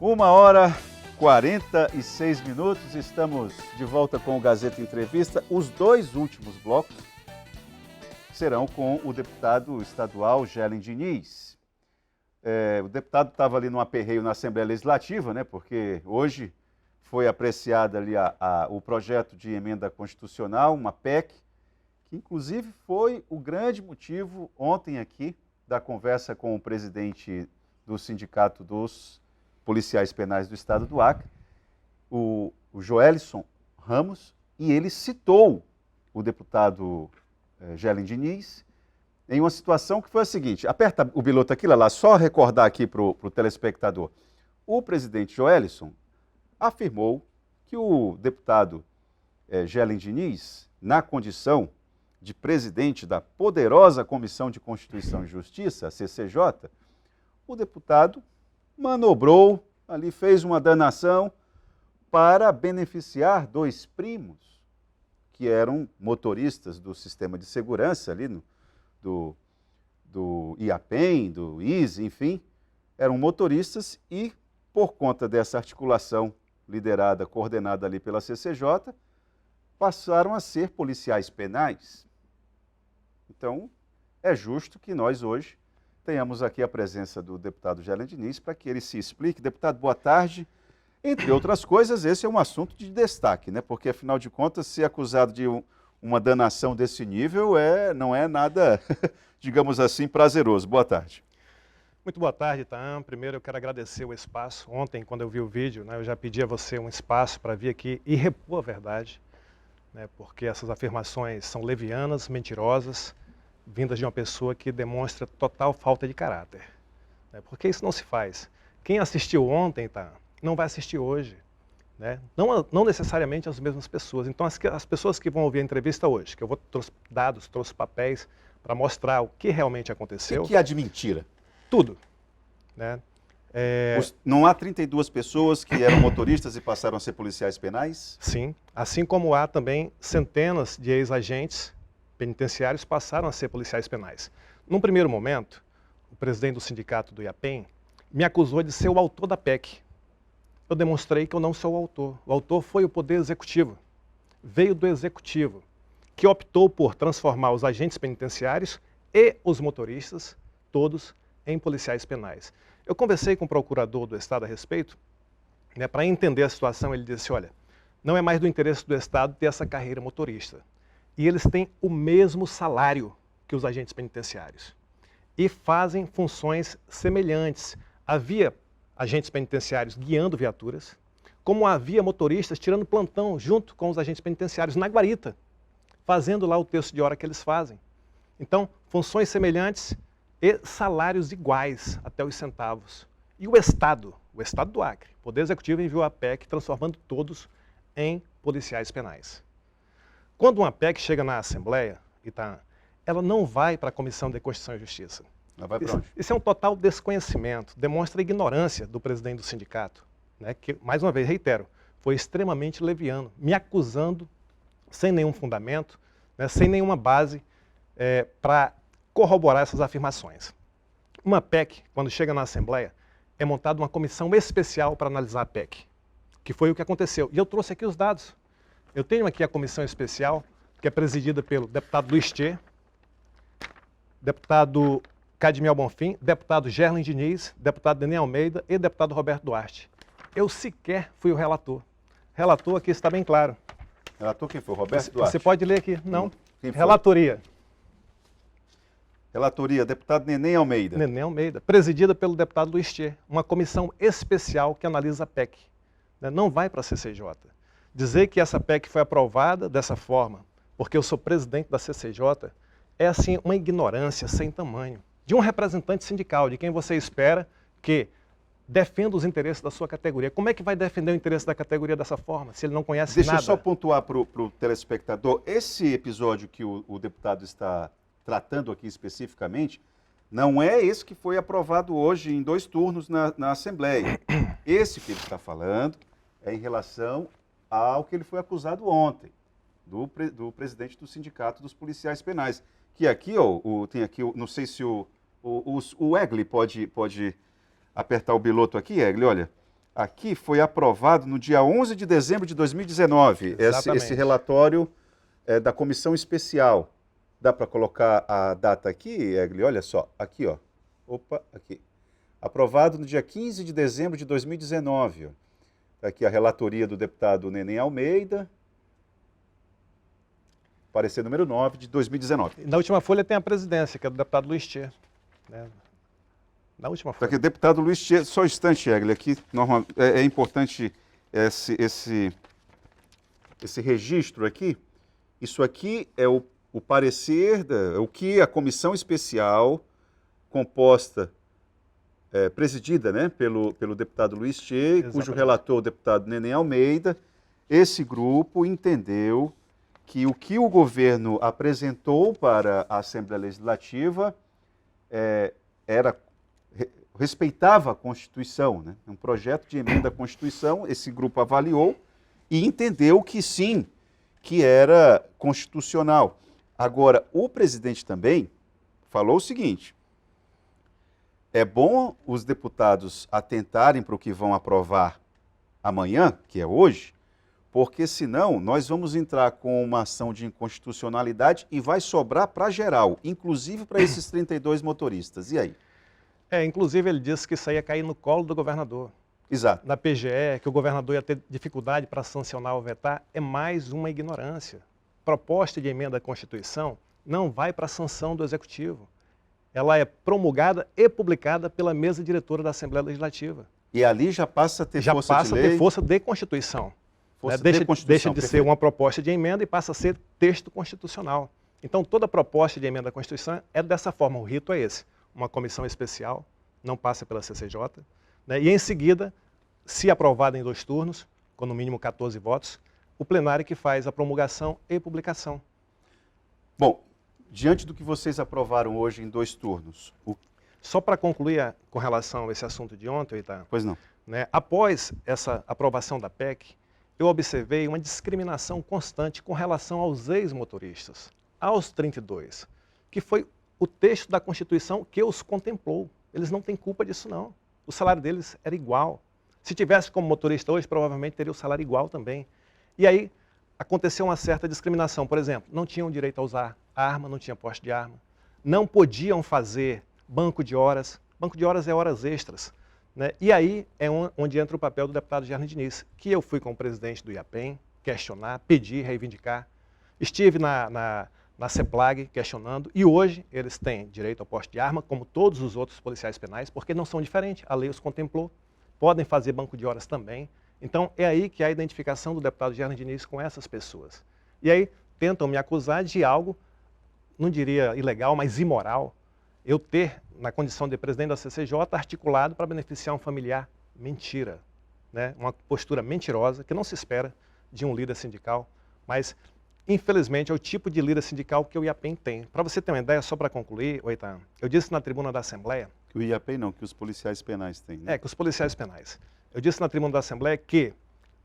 1h46, estamos de volta com o Gazeta Entrevista. Os dois últimos blocos serão com o deputado estadual Gelen Diniz. O deputado estava ali num aperreio na Assembleia Legislativa, né, porque hoje foi apreciado ali o projeto de emenda constitucional, uma PEC, que inclusive foi o grande motivo ontem aqui da conversa com o presidente do Sindicato dos Policiais Penais do Estado do Acre, o Joelison Ramos, e ele citou o deputado Gelen Diniz em uma situação que foi a seguinte: aperta o piloto aqui, lá, só recordar aqui para o telespectador. O presidente Joelison afirmou que o deputado Gelen Diniz, na condição de presidente da poderosa Comissão de Constituição e Justiça, a CCJ, o deputado manobrou, ali fez uma danação para beneficiar dois primos, que eram motoristas do sistema de segurança ali, do IAPEM, do ISE, enfim, eram motoristas e, por conta dessa articulação liderada, coordenada ali pela CCJ, passaram a ser policiais penais. Então, é justo que nós hoje tenhamos aqui a presença do deputado Gelen Diniz para que ele se explique. Deputado, boa tarde. Entre outras coisas, esse é um assunto de destaque, né? Porque, afinal de contas, ser acusado de uma danação desse nível não é nada, digamos assim, prazeroso. Boa tarde. Muito boa tarde, Itaam. Primeiro, eu quero agradecer o espaço. Ontem, quando eu vi o vídeo, né, eu já pedi a você um espaço para vir aqui e repor a verdade, né, porque essas afirmações são levianas, mentirosas, vindas de uma pessoa que demonstra total falta de caráter. Né, porque isso não se faz. Quem assistiu ontem, Itaam, não vai assistir hoje. Né? Não necessariamente as mesmas pessoas. Então, as pessoas que vão ouvir a entrevista hoje, que eu trouxe dados, trouxe papéis para mostrar o que realmente aconteceu. O que há de mentira? Tudo. Né? Não há 32 pessoas que eram motoristas e passaram a ser policiais penais? Sim, assim como há também centenas de ex-agentes penitenciários passaram a ser policiais penais. Num primeiro momento, o presidente do sindicato do IAPEM me acusou de ser o autor da PEC. Eu demonstrei que eu não sou o autor. O autor foi o Poder Executivo. Veio do Executivo, que optou por transformar os agentes penitenciários e os motoristas, todos, em policiais penais. Eu conversei com o procurador do Estado a respeito, né, para entender a situação. Ele disse: olha, não é mais do interesse do Estado ter essa carreira motorista. E eles têm o mesmo salário que os agentes penitenciários. E fazem funções semelhantes. Havia agentes penitenciários guiando viaturas, como havia motoristas tirando plantão junto com os agentes penitenciários na guarita, fazendo lá o terço de hora que eles fazem. Então, funções semelhantes e salários iguais até os centavos. E o Estado do Acre, o Poder Executivo, enviou a PEC transformando todos em policiais penais. Quando uma PEC chega na Assembleia, ela não vai para a Comissão de Constituição e Justiça. Ela vai para onde? Isso é um total desconhecimento, demonstra a ignorância do presidente do sindicato, né, que, mais uma vez, reitero, foi extremamente leviano, me acusando sem nenhum fundamento, né, sem nenhuma base para corroborar essas afirmações. Uma PEC, quando chega na Assembleia, é montada uma comissão especial para analisar a PEC, que foi o que aconteceu. E eu trouxe aqui os dados. Eu tenho aqui a comissão especial, que é presidida pelo deputado Luiz Tchê, deputado Cadmiel Bonfim, deputado Gelen Diniz, deputado Nenê Almeida e deputado Roberto Duarte. Eu sequer fui o relator. Relator aqui está bem claro. Relator quem foi? Roberto Duarte? Você pode ler aqui. Não. Quem foi? Relatoria. Relatoria, deputado Nenê Almeida. Nenê Almeida, presidida pelo deputado Luiz Tchê, uma comissão especial que analisa a PEC. Não vai para a CCJ. Dizer que essa PEC foi aprovada dessa forma, porque eu sou presidente da CCJ, é assim uma ignorância sem tamanho. De um representante sindical, de quem você espera que defenda os interesses da sua categoria. Como é que vai defender o interesse da categoria dessa forma, se ele não conhece nada? Deixa eu só pontuar para o telespectador, esse episódio que o deputado está tratando aqui especificamente, não é esse que foi aprovado hoje em 2 turnos na Assembleia. Esse que ele está falando é em relação ao que ele foi acusado ontem, do presidente do Sindicato dos Policiais Penais. Que aqui, tem aqui, não sei se o Egli pode apertar o biloto aqui, Egli, olha. aqui foi aprovado no dia 11 de dezembro de 2019, esse relatório da comissão especial. Dá para colocar a data aqui, Egli? Olha só, aqui, ó. Opa, aqui. Aprovado no dia 15 de dezembro de 2019. Está aqui a relatoria do deputado Neném Almeida. Parecer número 9 de 2019. Na última folha tem a presidência, que é do deputado Luiz Tchê. Né? Na última folha. Aqui, deputado Luiz Tchê, só um instante, Egli, aqui é importante esse registro aqui. Isso aqui é o parecer, o que a comissão especial composta, presidida, né, pelo deputado Luiz Tchê, cujo relator o deputado Neném Almeida, esse grupo entendeu que o que o governo apresentou para a Assembleia Legislativa respeitava a Constituição, né? Um projeto de emenda à Constituição, esse grupo avaliou e entendeu que sim, que era constitucional. Agora, o presidente também falou o seguinte: é bom os deputados atentarem para o que vão aprovar amanhã, que é hoje, porque senão nós vamos entrar com uma ação de inconstitucionalidade e vai sobrar para geral, inclusive para esses 32 motoristas. E aí? Inclusive ele disse que isso aí ia cair no colo do governador. Exato. Na PGE, que o governador ia ter dificuldade para sancionar ou vetar, é mais uma ignorância. Proposta de emenda à Constituição não vai para a sanção do Executivo. Ela é promulgada e publicada pela mesa diretora da Assembleia Legislativa. E ali já passa a ter força de lei? Já passa a ter força de Constituição. Deixa de ser uma proposta de emenda e passa a ser texto constitucional. Então, toda proposta de emenda à Constituição é dessa forma. O rito é esse. Uma comissão especial, não passa pela CCJ, né? E em seguida, se aprovada em 2 turnos, com no mínimo 14 votos, o plenário que faz a promulgação e publicação. Bom, diante do que vocês aprovaram hoje em 2 turnos... Só para concluir com relação a esse assunto de ontem, Ita, pois não. Né, após essa aprovação da PEC, eu observei uma discriminação constante com relação aos ex-motoristas, aos 32, que foi o texto da Constituição que os contemplou. Eles não têm culpa disso, não. O salário deles era igual. Se tivesse como motorista hoje, provavelmente teria o salário igual também. E aí aconteceu uma certa discriminação. Por exemplo, não tinham direito a usar arma, não tinha posse de arma. Não podiam fazer banco de horas. Banco de horas é horas extras. Né? E aí é onde entra o papel do deputado Gerlin Diniz, que eu fui com o presidente do IAPEM questionar, pedir, reivindicar. Estive na CEPLAG questionando e hoje eles têm direito ao porte de arma, como todos os outros policiais penais, porque não são diferentes, a lei os contemplou, podem fazer banco de horas também. Então é aí que há a identificação do deputado Gerlin Diniz com essas pessoas. E aí tentam me acusar de algo, não diria ilegal, mas imoral, eu ter, na condição de presidente da CCJ, articulado para beneficiar um familiar. Mentira. Né? Uma postura mentirosa que não se espera de um líder sindical, mas, infelizmente, é o tipo de líder sindical que o IAPEM tem. Para você ter uma ideia, só para concluir, Oitan, eu disse na tribuna da Assembleia... Que o IAPEM não, que os policiais penais têm. Né? Que os policiais penais. Eu disse na tribuna da Assembleia que,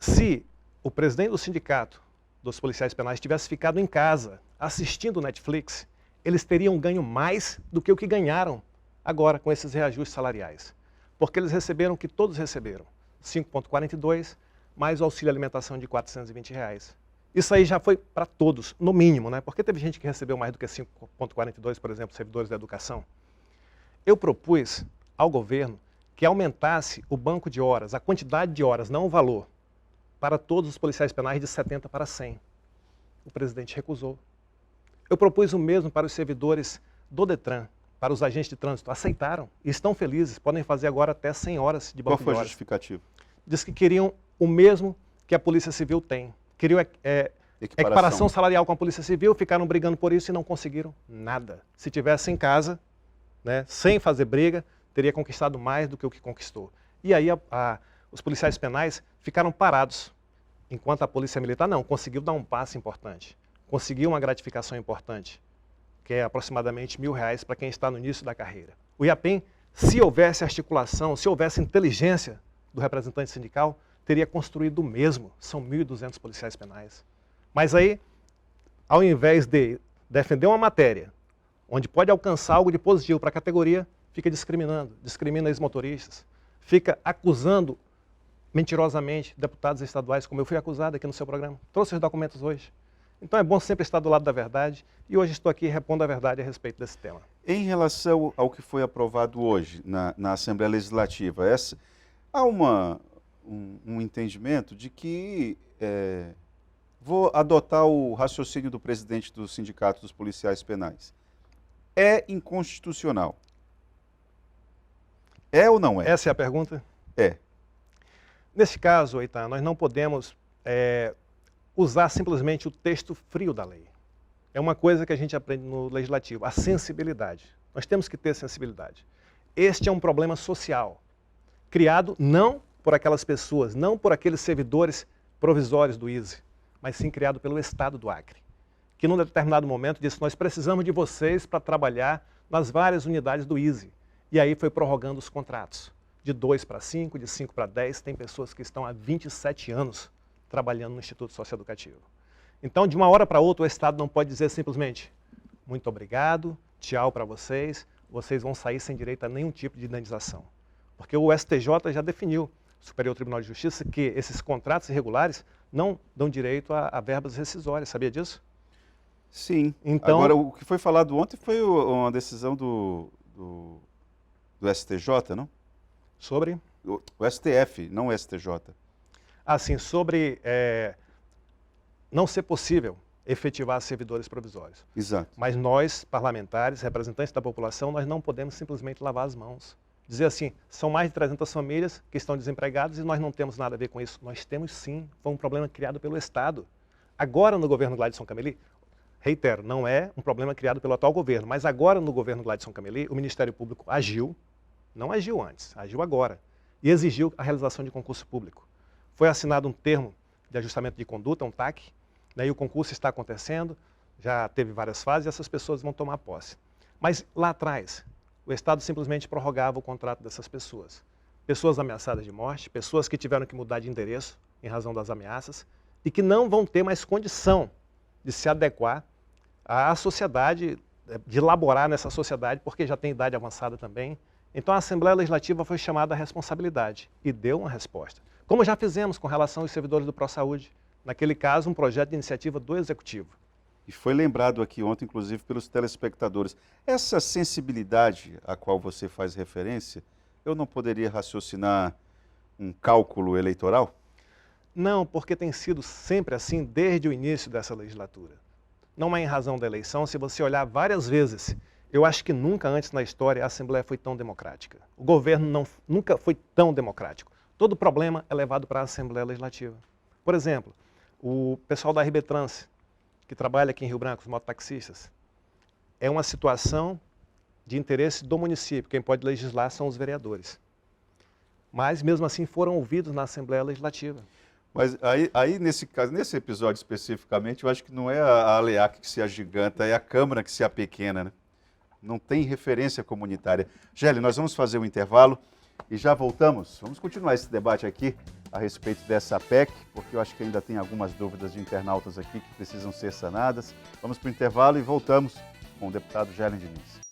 se o presidente do sindicato dos policiais penais tivesse ficado em casa assistindo Netflix, eles teriam ganho mais do que o que ganharam agora com esses reajustes salariais. Porque eles receberam o que todos receberam, 5,42, mais o auxílio alimentação de R$ 420. Isso aí já foi para todos, no mínimo, né? Porque teve gente que recebeu mais do que 5,42, por exemplo, servidores da educação. Eu propus ao governo que aumentasse o banco de horas, a quantidade de horas, não o valor, para todos os policiais penais de 70 para 100. O presidente recusou. Eu propus o mesmo para os servidores do DETRAN, para os agentes de trânsito. Aceitaram e estão felizes, podem fazer agora até 100 horas de banco de horas. Qual foi a justificativa? Diz que queriam o mesmo que a Polícia Civil tem. Queriam equiparação salarial com a Polícia Civil, ficaram brigando por isso e não conseguiram nada. Se tivesse em casa, né, sem fazer briga, teria conquistado mais do que o que conquistou. E aí os policiais penais ficaram parados, enquanto a Polícia Militar não, conseguiu dar um passo importante. Conseguiu uma gratificação importante, que é aproximadamente R$ 1.000 para quem está no início da carreira. O IAPEM, se houvesse articulação, se houvesse inteligência do representante sindical, teria construído o mesmo. São 1.200 policiais penais. Mas aí, ao invés de defender uma matéria onde pode alcançar algo de positivo para a categoria, fica discriminando, discrimina ex-motoristas, fica acusando mentirosamente deputados estaduais, como eu fui acusado aqui no seu programa. Trouxe os documentos hoje. Então é bom sempre estar do lado da verdade e hoje estou aqui repondo a verdade a respeito desse tema. Em relação ao que foi aprovado hoje na Assembleia Legislativa, há um entendimento de que, vou adotar o raciocínio do presidente do Sindicato dos Policiais Penais, é inconstitucional. É ou não é? Essa é a pergunta? É. Nesse caso, Eitan, nós não podemos usar simplesmente o texto frio da lei. É uma coisa que a gente aprende no legislativo, a sensibilidade. Nós temos que ter sensibilidade. Este é um problema social, criado não por aquelas pessoas, não por aqueles servidores provisórios do ISE, mas sim criado pelo Estado do Acre, que num determinado momento disse: nós precisamos de vocês para trabalhar nas várias unidades do ISE. E aí foi prorrogando os contratos, de 2 para 5, de 5 para 10, tem pessoas que estão há 27 anos trabalhando no Instituto Socioeducativo. Então, de uma hora para outra, o Estado não pode dizer simplesmente: muito obrigado, tchau para vocês, vocês vão sair sem direito a nenhum tipo de indenização. Porque o STJ já definiu, Superior Tribunal de Justiça, que esses contratos irregulares não dão direito a verbas rescisórias, sabia disso? Sim. Então, agora, o que foi falado ontem foi uma decisão do STJ, não? sobre? O STF, não o STJ. Assim, sobre não ser possível efetivar servidores provisórios. Exato. Mas nós, parlamentares, representantes da população, nós não podemos simplesmente lavar as mãos. Dizer assim: são mais de 300 famílias que estão desempregadas e nós não temos nada a ver com isso. Nós temos sim, foi um problema criado pelo Estado. Agora no governo Gladson Cameli, reitero, não é um problema criado pelo atual governo, mas agora no governo Gladson Cameli, o Ministério Público agiu, não agiu antes, agiu agora, e exigiu a realização de concurso público. Foi assinado um termo de ajustamento de conduta, um TAC, daí o concurso está acontecendo, já teve várias fases e essas pessoas vão tomar posse. Mas lá atrás, o Estado simplesmente prorrogava o contrato dessas pessoas. Pessoas ameaçadas de morte, pessoas que tiveram que mudar de endereço em razão das ameaças e que não vão ter mais condição de se adequar à sociedade, de laborar nessa sociedade, porque já tem idade avançada também. Então a Assembleia Legislativa foi chamada à responsabilidade e deu uma resposta. Como já fizemos com relação aos servidores do ProSaúde. Naquele caso, um projeto de iniciativa do Executivo. E foi lembrado aqui ontem, inclusive, pelos telespectadores. Essa sensibilidade a qual você faz referência, eu não poderia raciocinar um cálculo eleitoral? Não, porque tem sido sempre assim desde o início dessa legislatura. Não é em razão da eleição, se você olhar várias vezes, eu acho que nunca antes na história a Assembleia foi tão democrática. O governo nunca foi tão democrático. Todo problema é levado para a Assembleia Legislativa. Por exemplo, o pessoal da RB Trans, que trabalha aqui em Rio Branco, os mototaxistas, é uma situação de interesse do município. Quem pode legislar são os vereadores. Mas, mesmo assim, foram ouvidos na Assembleia Legislativa. Mas aí nesse caso, nesse episódio especificamente, eu acho que não é a ALEAC que se agiganta, é a Câmara que se apequena, né? Não tem referência comunitária. Gelli, nós vamos fazer um intervalo e já voltamos. Vamos continuar esse debate aqui a respeito dessa PEC, porque eu acho que ainda tem algumas dúvidas de internautas aqui que precisam ser sanadas. Vamos para o intervalo e voltamos com o deputado Gelli Diniz.